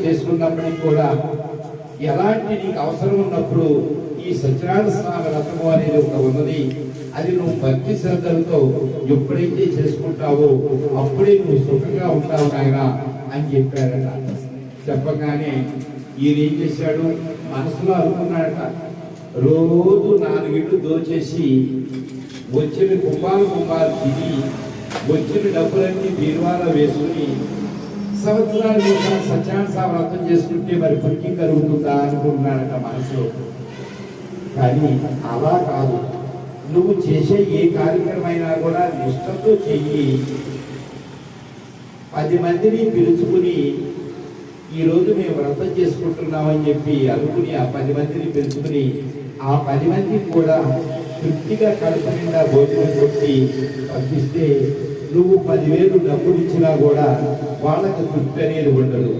చేసుకున్నప్పటికీ కూడా ఎలాంటి నీకు అవసరం ఉన్నప్పుడు ఈ సత్యనారాయణ స్వామి రథము అనేది ఒక ఉన్నది. అది నువ్వు భక్తి శ్రద్ధలతో ఎప్పుడైతే చేసుకుంటావో అప్పుడే నువ్వు సుఖంగా ఉంటావు నాయన అని చెప్పాడట. చెప్పగానే ఈయన ఏం చేశాడు, మనసులో అనుకున్నాడట, రోజు 4 ఇళ్ళు దోచేసి వచ్చిన కుంభాలు తిని వచ్చిన డబ్బులన్నీ బీరువాలో వేసుకుని సంవత్సరాలు సత్యనారాయణ స్వామి వ్రతం చేసుకుంటే మరి పుణ్యం కలుగుతుందా అనుకుంటున్నాడట మనసులో. కానీ అలా కాదు, నువ్వు చేసే ఏ కార్యక్రమైనా కూడా నిష్టతో చెయ్యి. 10 మందిని పిలుచుకుని ఈరోజు మేము వ్రతం చేసుకుంటున్నామని చెప్పి అనుకుని ఆ 10 మందిని పిలుచుకుని ఆ 10 మందికి కూడా తృప్తిగా కడుపు నిండా భోజనం కొట్టి పంపిస్తే నువ్వు 10,000 డబ్బులు ఇచ్చినా కూడా వాళ్ళకు తృప్తి అనేది ఉండదు.